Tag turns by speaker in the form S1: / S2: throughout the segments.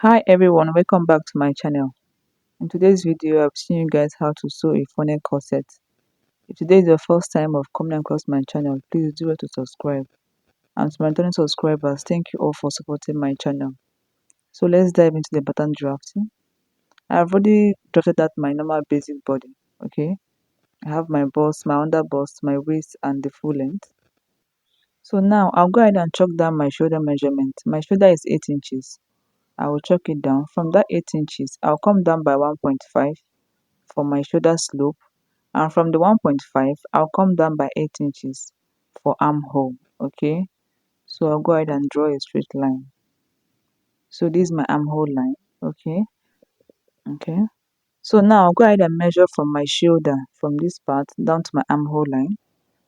S1: Hi everyone, welcome back to my channel. In today's video, I'll be showing you guys how to sew a funnel corset. If today is your first time of coming across my channel, please do well to subscribe. And to my returning subscribers, thank you all for supporting my channel. So let's dive into the pattern drafting. I've already drafted out my normal basic body. Okay, I have my bust, my under bust, my waist, and the full length. So now I'll go ahead and chalk down my shoulder measurement. My shoulder is 8 inches. I will chalk it down. From that 8 inches, I'll come down by 1.5 for my shoulder slope, and from the 1.5 I'll come down by 8 inches for armhole. Okay, so I'll go ahead and draw a straight line. So this is my armhole line. Okay, so now I'll go ahead and measure from my shoulder, from this part down to my armhole line.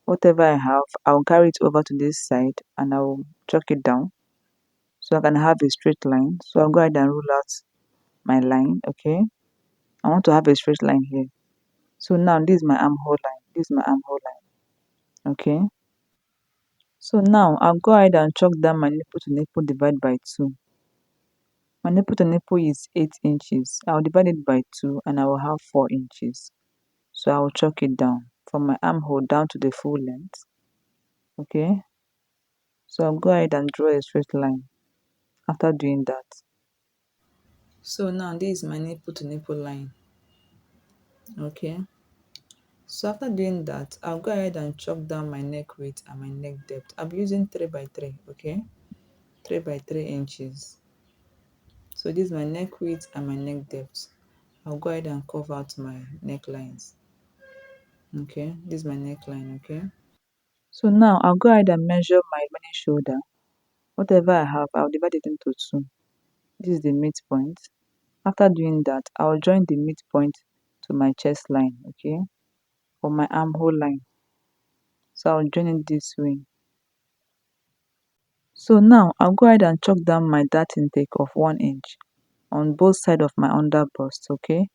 S1: Whatever I have, I'll carry it over to this side and I'll chalk it down so I can have a straight line. So I'll go ahead and rule out my line. Okay, I want to have a straight line here. So now this is my armhole line. This is my armhole line. Okay, so now I'll go ahead and chalk down my nipple to nipple divide by 2. My nipple to nipple is 8 inches. I'll divide it by 2 and I will have 4 inches. So I will chalk it down from my armhole down to the full length. Okay, so I'll go ahead and draw a straight line after doing that. So now this is my nipple to nipple line. Okay, so after doing that, I'll go ahead and chalk down my neck width and my neck depth. I'm using 3 by 3. Okay, 3 by 3 inches. So this is my neck width and my neck depth. I'll go ahead and curve out my necklines. Okay, this is my neckline. Okay, so now I'll go ahead and measure my remaining shoulder. Whatever I have, I'll divide it into 2. This is the midpoint. After doing that, I'll join the midpoint to my chest line. Okay, for my armhole line. So I'll join it this way. So now I'll go ahead and chalk down my dart intake of 1 inch on both sides of my under bust. Okay,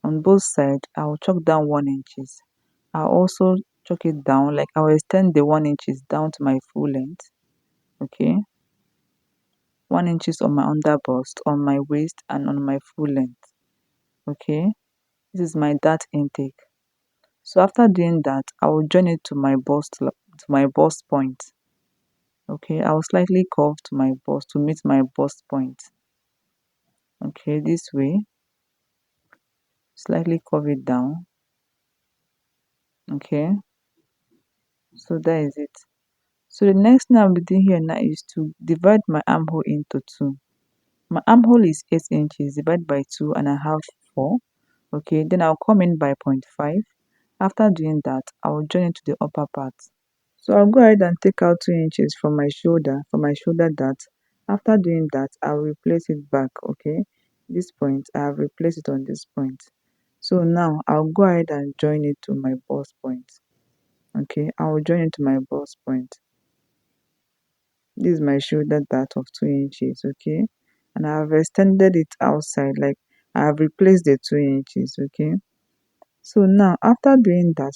S1: on both sides, I'll chalk down 1 inches. I'll also chalk it down, like I'll extend the 1 inches down to my full length. Okay, 1 inches on my under bust, on my waist, and on my full length. Okay, this is my dart intake. So after doing that, I will join it to my bust point. Okay, I will slightly curve to my bust to meet my bust point. Okay, this way, slightly curve it down. Okay, so that is it. So the next thing I'll be doing here now is to divide my armhole into 2. My armhole is 8 inches, divide by 2 and I have 4. Okay, then I'll come in by 0.5. After doing that, I'll join it to the upper part. So I'll go ahead and take out 2 inches from my shoulder dart. After doing that, I'll replace it back. Okay, this point, I have replaced it on this point. So now I'll go ahead and join it to my bust point. Okay, I will join it to my bust point. This is my shoulder dart of 2 inches. Okay, and I have extended it outside, like I have replaced the 2 inches. Okay, so now after doing that,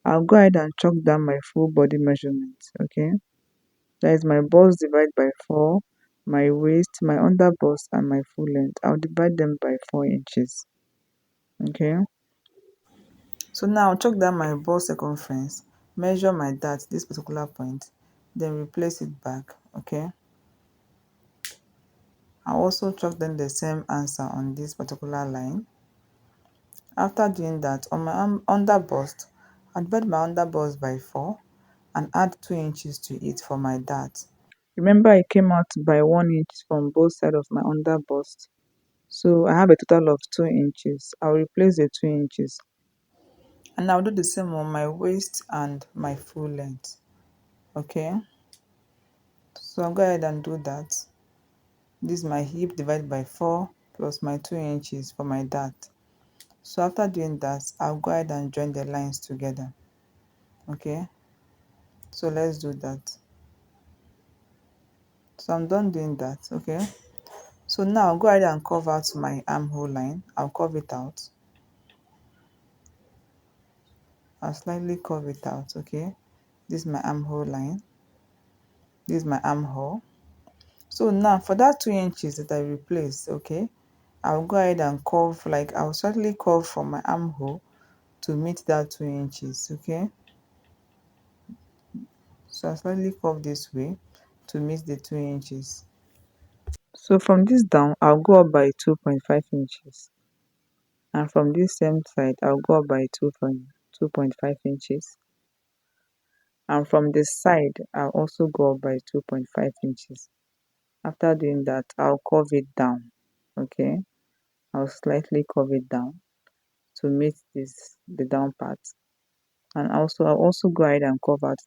S1: I'll go ahead and chalk down my full body measurement. Okay, that is my bust divided by 4, my waist, my under bust, and my full length. I'll divide them by 4 inches. Okay, so now I'll chalk down my bust circumference, measure my dart, this particular point, then replace it back. Okay, I'll also chalk down the same answer on this particular line. After doing that, on my under bust, I'll divide my under bust by 4 and add 2 inches to it for my dart. Remember, I came out by 1 inch from both sides of my under bust. So I have a total of 2 inches. I'll replace the 2 inches. And I'll do the same on my waist and my full length. Okay. So I'll go ahead and do that. This is my hip divided by 4 plus my 2 inches for my dart. So after doing that, I'll go ahead and join the lines together. Okay. So let's do that. So I'm done doing that. Okay. So now I'll go ahead and curve out my armhole line. I'll curve it out. I'll slightly curve it out. Okay. This is my armhole line. This is my armhole. So now for that 2 inches that I replaced, okay, I'll go ahead and curve, like I'll slightly curve from my armhole to meet that 2 inches, okay. So I'll slightly curve this way to meet the 2 inches. So from this down, I'll go up by 2.5 inches. And from this same side, I'll go up by 2.5 inches. And from this side, I'll also go up by 2.5 inches. After doing that, I'll curve it down, okay. I'll slightly curve it down to meet the down part. And also I'll also go ahead and curve out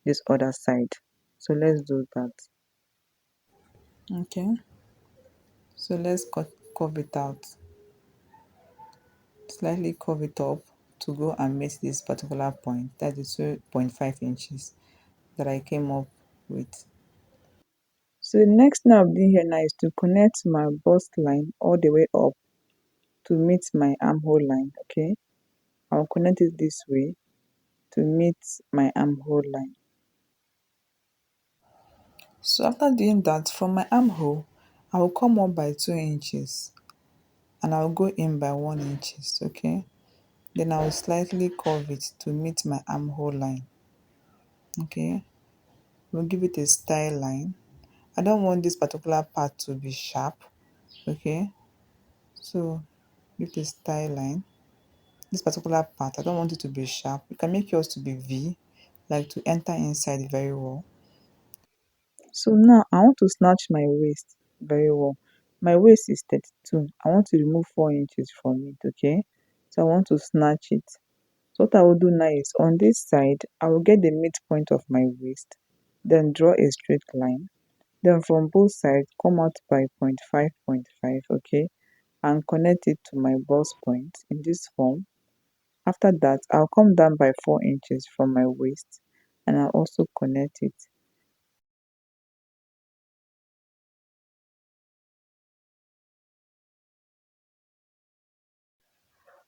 S1: this other side. So let's do that. Okay, so let's curve it out, slightly curve it up to go and meet this particular point, that is 2.5 inches that I came up with. So the next thing I'll do here now is to connect my bust line all the way up to meet my armhole line, okay. I'll connect it this way to meet my armhole line. So after doing that, from my armhole, I will come up by 2 inches and I'll go in by 1 inches, okay. Then I will slightly curve it to meet my armhole line, okay. We'll give it a style line. I don't want this particular part to be sharp, okay. So give it a style line. This particular part, I don't want it to be sharp. You can make yours to be V, like to enter inside very well. So now I want to snatch my waist very well. My waist is 32. I want to remove 4 inches from it, okay? So I want to snatch it. So what I will do now is on this side, I will get the midpoint of my waist, then draw a straight line. Then from both sides, come out by 0.5, 0.5, okay? And connect it to my bust point in this form. After that, I'll come down by 4 inches from my waist and I'll also connect it.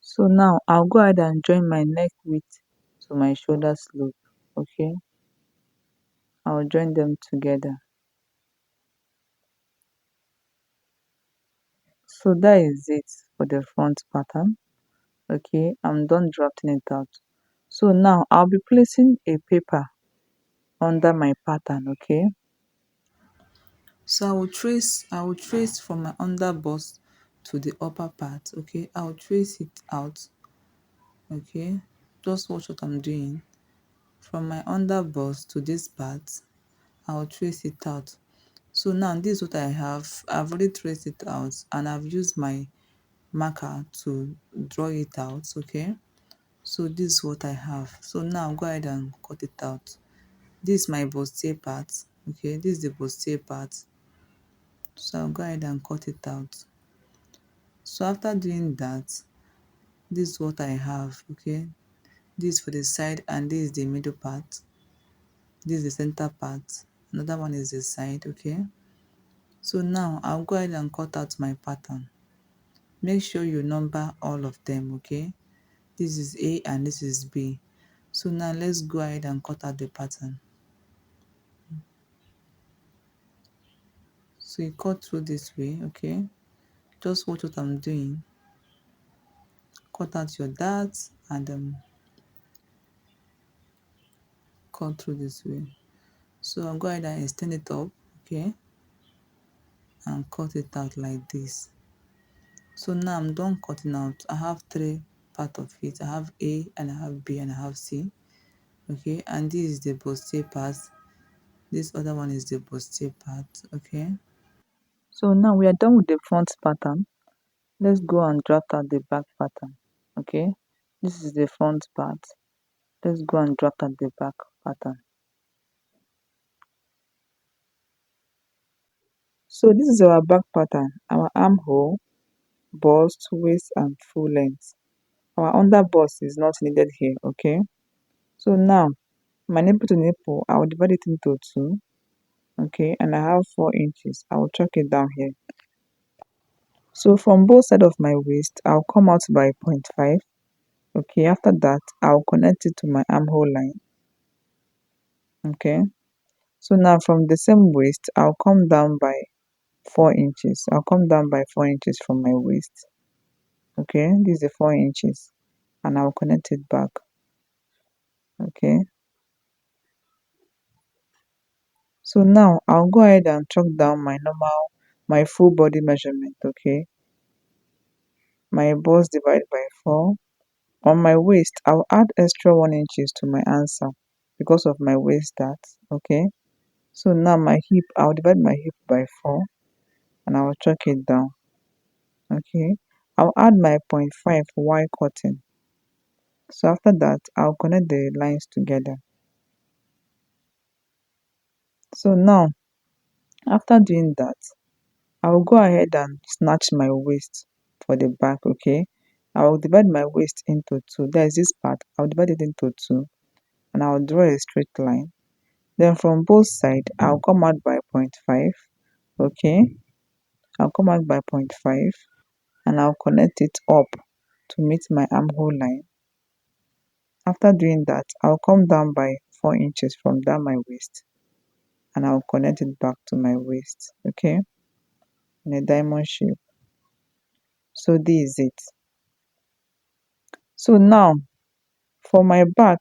S1: So now I'll go ahead and join my neck width to my shoulder slope, okay. I'll join them together. So that is it for the front pattern, okay. I'm done drafting it out. So now I'll be placing a paper under my pattern, okay. So I will trace from my under bust to the upper part, okay. I'll trace it out, okay. Just watch what I'm doing. From my under bust to this part, I'll trace it out. So now this is what I have. I've already traced it out and I've used my marker to draw it out, okay. So this is what I have. So now go ahead and cut it out. This is my bustier part, okay. This is the bustier part. So I'll go ahead and cut it out. So after doing that, this is what I have, okay. This is for the side and this is the middle part. This is the center part. Another one is the side, okay. So now I'll go ahead and cut out my pattern. Make sure you number all of them, okay. This is A and this is B. So now let's go ahead and cut out the pattern. So you cut through this way, okay. Just watch what I'm doing. Cut out your darts and cut through this way. So I'll go ahead and extend it up, okay, and cut it out like this. So now I'm done cutting out. I have three parts of it. I have A and I have B and I have C, okay. And this is the bustier part. This other one is the bustier part, okay. So now we are done with the front pattern. Let's go and draft out the back pattern, okay. This is the front part. Let's go and draft out the back pattern. So this is our back pattern, our armhole, bust, waist and full length. Our under bust is not needed here, okay. So now my nipple to nipple, I will divide it into two, okay, and I have 4 inches. I will chalk it down here. So from both sides of my waist, I'll come out by 0.5. Okay, after that, I'll connect it to my armhole line. Okay, So now from the same waist, I'll come down by 4 inches. I'll come down by 4 inches from my waist. Okay, this is the 4 inches, and I'll connect it back. Okay, so now I'll go ahead and chalk down my full body measurement. Okay, my bust divided by 4. On my waist, I'll add extra 1 inches to my answer because of my waist dart. Okay, so now my hip, I'll divide my hip by 4 and I'll chalk it down. Okay, I'll add my 0.5 Y cutting. So after that, I'll connect the lines together. So now, after doing that, I'll go ahead and snatch my waist for the back. Okay, I'll divide my waist into two. There's this part, I'll divide it into two and I'll draw a straight line. Then from both sides, I'll come out by 0.5. Okay, I'll come out by 0.5 and I'll connect it up to meet my armhole line. After doing that, I'll come down by 4 inches from down my waist and I'll connect it back to my waist. Okay, in a diamond shape. So this is it. So now for my back,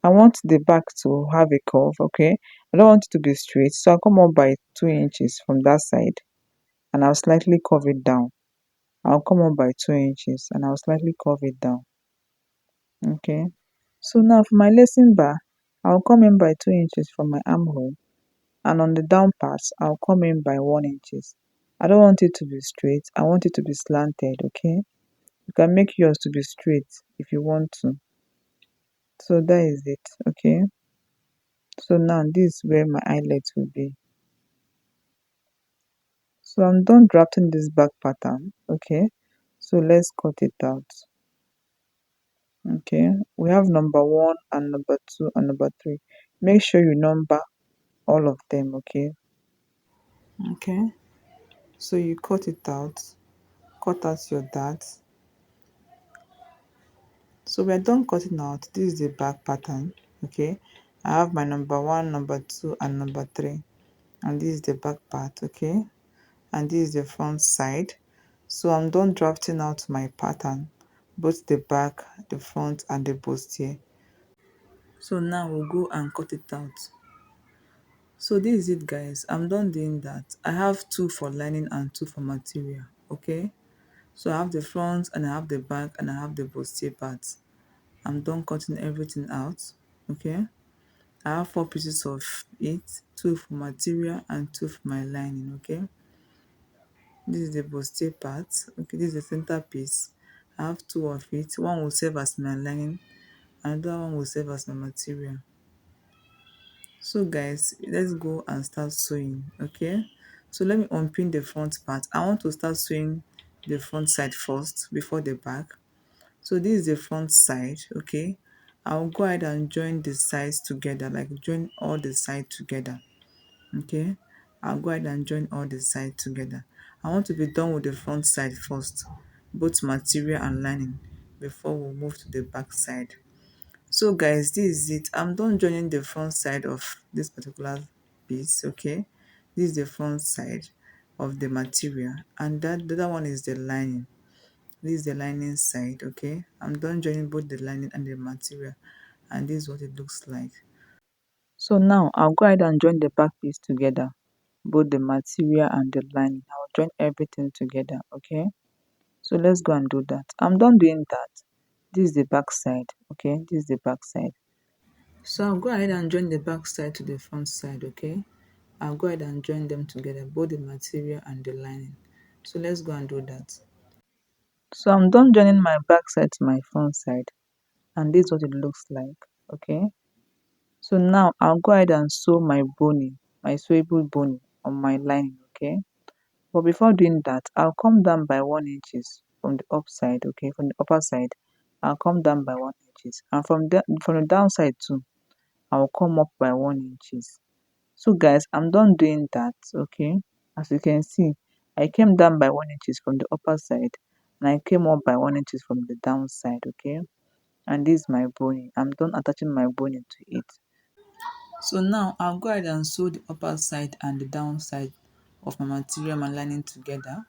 S1: I want the back to have a curve. Okay, I don't want it to be straight, so I'll come up by 2 inches from that side and I'll slightly curve it down. I'll come up by 2 inches and I'll slightly curve it down. Okay, so now for my lacing bar, I'll come in by 2 inches from my armhole, and on the down parts, I'll come in by 1 inches. I don't want it to be straight, I want it to be slanted. Okay, you can make yours to be straight if you want to. So that is it. Okay, so now this is where my eyelets will be. So I'm done drafting this back pattern. Okay, so let's cut it out. Okay, we have number 1 and number 2 and number 3. Make sure you number all of them. Okay, so you cut it out, cut out your dart. So we're done cutting out. This is the back pattern. Okay, I have my number 1, number 2 and number 3, and this is the back part. Okay, and this is the front side. So I'm done drafting out my pattern, both the back, the front and the bustier. So now we'll go and cut it out. So this is it, guys. I'm done doing that. I have 2 for lining and 2 for material. Okay, so I have the front and I have the back and I have the bustier parts. I'm done cutting everything out. Okay, I have 4 pieces of it, 2 for material and 2 for my lining. Okay, this is the bustier part. Okay, this is the center piece. I have 2 of it. One will serve as my lining, another one will serve as my material. So guys, let's go and start sewing. Okay, so let me unpin the front part. I want to start sewing the front side first before the back. So this is the front side. Okay, I'll go ahead and join the sides together, like join all the sides together. Okay, I'll go ahead and join all the sides together. I want to be done with the front side first, both material and lining, before we move to the back side. So guys, this is it. I'm done joining the front side of this particular piece. Okay, this is the front side of the material, and that the other one is the lining. This is the lining side. Okay, I'm done joining both the lining and the material, and this is what it looks like. So now I'll go ahead and join the back piece together, both the material and the lining. I'll join everything together. Okay, so let's go and do that. I'm done doing that. This is the back side. Okay, this is the back side. So I'll go ahead and join the back side to the front side. Okay, I'll go ahead and join them together, both the material and the lining. So let's go and do that. So I'm done joining my back side to my front side, and this is what it looks like. Okay, so now I'll go ahead and sew my boning, my sewable boning on my lining. Okay, but before doing that, I'll come down by 1 inches from the upside. Okay, from the upper side, I'll come down by 1 inches, and from the downside too, I'll come up by 1 inches. So guys, I'm done doing that. Okay, as you can see, I came down by 1 inches from the upper side and I came up by 1 inches from the downside. Okay, and this is my boning. I'm done attaching my boning to it. So now I'll go ahead and sew the upper side and the down side of my material and lining together.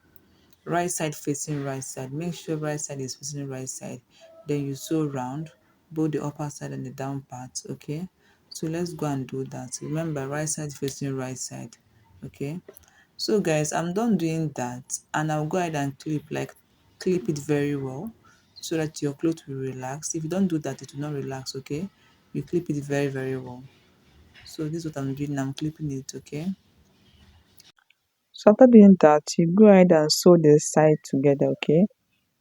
S1: Right side facing right side. Make sure right side is facing right side. Then you sew round both the upper side and the down part. Okay. So let's go and do that. Remember, right side facing right side. Okay. So guys, I'm done doing that, and I'll go ahead and clip it very well so that your cloth will relax. If you don't do that, it will not relax. Okay. You clip it very well. So this is what I'm doing. I'm clipping it. Okay. So after doing that, you go ahead and sew the side together. Okay.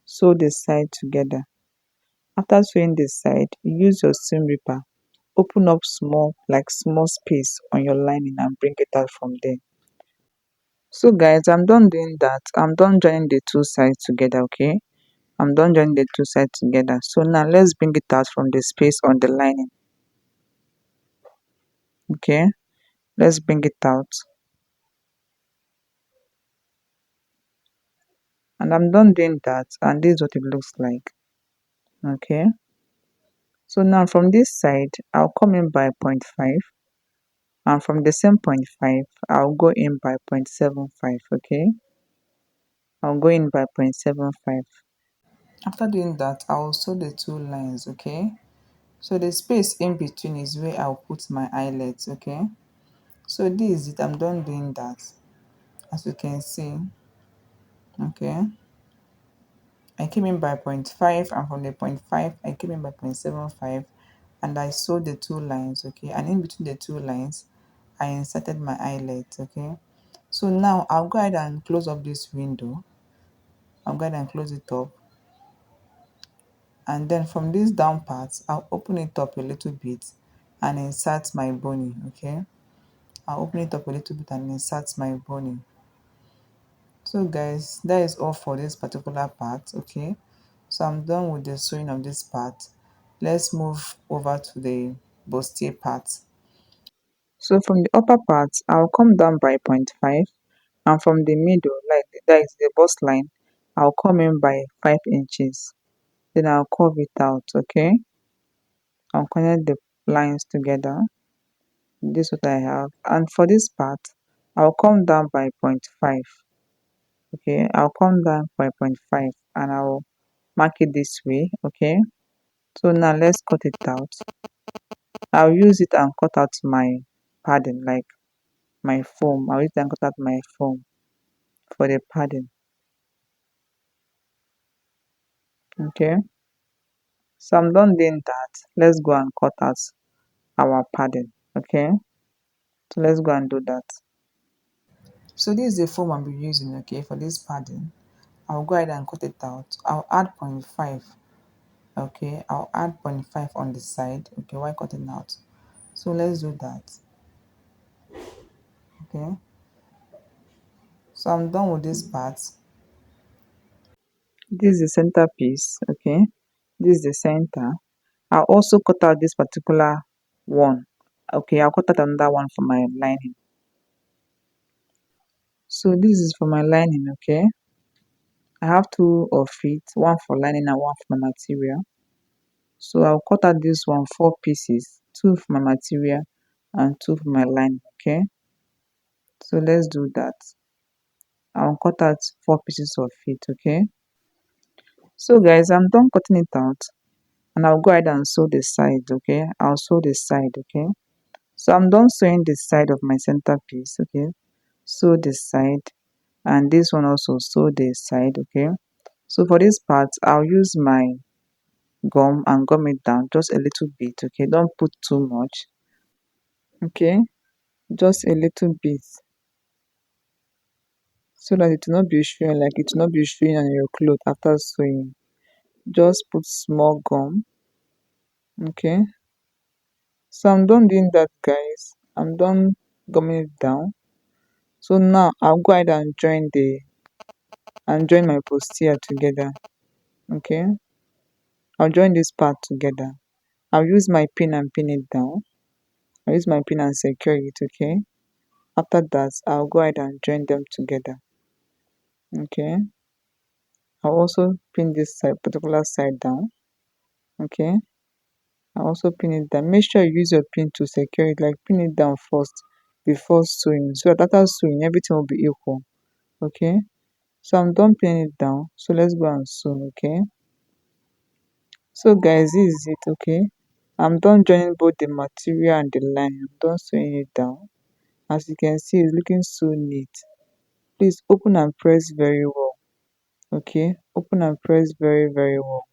S1: Sew the side together. After sewing the side, use your seam ripper. Open up small space on your lining and bring it out from there. So guys, I'm done doing that. I'm done joining the two sides together. Okay. I'm done joining the two sides together. So now let's bring it out from the space on the lining. Okay. Let's bring it out. And I'm done doing that. And this is what it looks like. Okay. So now from this side, I'll come in by 0.5, and from the same 0.5, I'll go in by 0.75. Okay. I'll go in by 0.75. After doing that, I'll sew the two lines. Okay. So the space in between is where I'll put my eyelets. Okay. So this is it. I'm done doing that. As you can see. Okay. I came in by zero point 0.5, and from the 0.5 I came in by 0.75, and I sewed the two lines. Okay, and in between the two lines I inserted my eyelet. Okay, so now I'll go ahead and close up this window. I'll go ahead and close it up, and then from this down part I'll open it up a little bit and insert my boning. Okay, I'll open it up a little bit and insert my boning. So guys, that is all for this particular part. Okay, so I'm done with the sewing of this part. Let's move over to the bustier part. So from the upper part, I'll come down by 0.5, and from the middle, like that is the bust line, I'll come in by 5 inches. Then I'll curve it out. Okay, I'll connect the lines together. This is what I have. And for this part, I'll come down by 0.5. Okay, I'll come down by 0.5 and I'll mark it this way. Okay, so now let's cut it out. I'll use it and cut out my padding, like my foam. I'll use it and cut out my foam for the padding. Okay, so I'm done doing that. Let's go and cut out our padding. Okay, so let's go and do that. So this is the foam I'll be using. Okay, for this padding, I'll go ahead and cut it out. I'll add 0.5. Okay, I'll add 0.5 on the side. Okay, while cutting out. So let's do that. Okay, so I'm done with this part. This is the center piece. Okay, this is the center. I'll also cut out this particular one. Okay, I'll cut out another one for my lining. So this is for my lining. Okay, I have two of it, one for lining and one for my material. So I'll cut out this one 4 pieces, two for my material and two for my lining. Okay, so let's do that. I'll cut out 4 pieces of it. Okay, so guys, I'm done cutting it out, and I'll go ahead and sew the side. Okay, I'll sew the side. Okay, so I'm done sewing the side of my center piece. Okay, sew the side, and this one also sew the side. Okay, so for this part I'll use my gum and gum it down just a little bit. Okay, don't put too much. Okay, just a little bit, so that it will not be showing, like it will not be showing on your cloth after sewing. Just put small gum. Okay, so I'm done doing that, guys. I'm done gumming it down. So now I'll go ahead and join my bustier together. Okay, I'll join this part together. I'll use my pin and pin it down. I'll use my pin and secure it. Okay, after that I'll go ahead and join them together. Okay, I'll also pin this side, particular side down. Okay, and also pin it down. Make sure you use your pin to secure it, like pin it down first before sewing, so that after sewing everything will be equal. Okay, so I'm done pinning it down, so let's go and sew. Okay, so guys, this is it. Okay, I'm done joining both the material and the line. I'm done sewing it down. As you can see, it's looking so neat. Please open and press very well. Okay, open and press very well.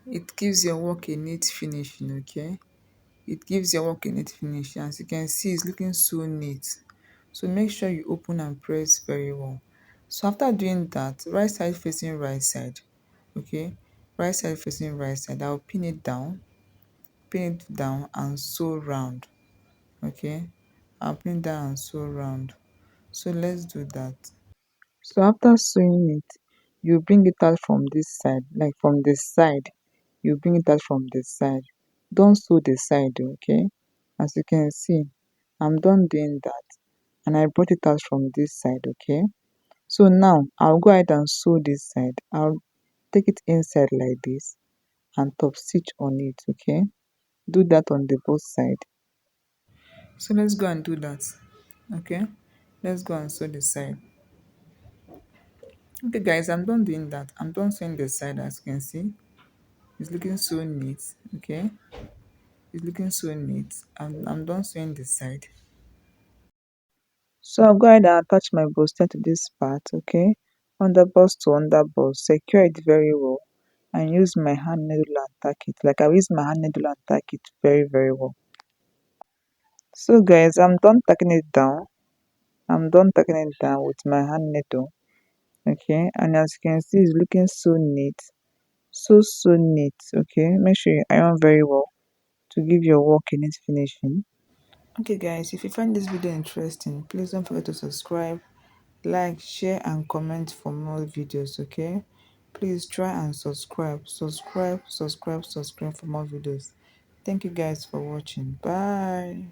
S1: It gives your work a neat finishing. Okay, it gives your work a neat finish. As you can see, it's looking so neat. So make sure you open and press very well. So after doing that, right side facing right side. Okay, right side facing right side, I'll pin it down and sew round. Okay, I'll pin it down and sew round. So let's do that. So after sewing it, you bring it out from this side, like from the side. You bring it out from the side. Don't sew the side, okay? As you can see, I'm done doing that, and I brought it out from this side. Okay, so now I'll go ahead and sew this side. I'll take it inside like this and top stitch on it. Okay, do that on the both side. So let's go and do that. Okay, let's go and sew the side. Okay guys, I'm done doing that. I'm done sewing the side. As you can see, it's looking so neat. Okay, it's looking so neat. I'm done sewing the side. So I'll go ahead and attach my bust to this part. Okay, under bust to under bust, secure it very well, and use my hand needle and tack it. Like I use my hand needle and tack it very well. So guys, I'm done tacking it down. I'm done tacking it down with my hand needle. Okay, and as you can see, it's looking so neat. So neat. Okay, make sure you iron very well to give your work a neat finishing. Okay guys, if you find this video interesting, please don't forget to subscribe, like, share and comment for more videos. Okay, please try and subscribe for more videos. Thank you guys for watching. Bye.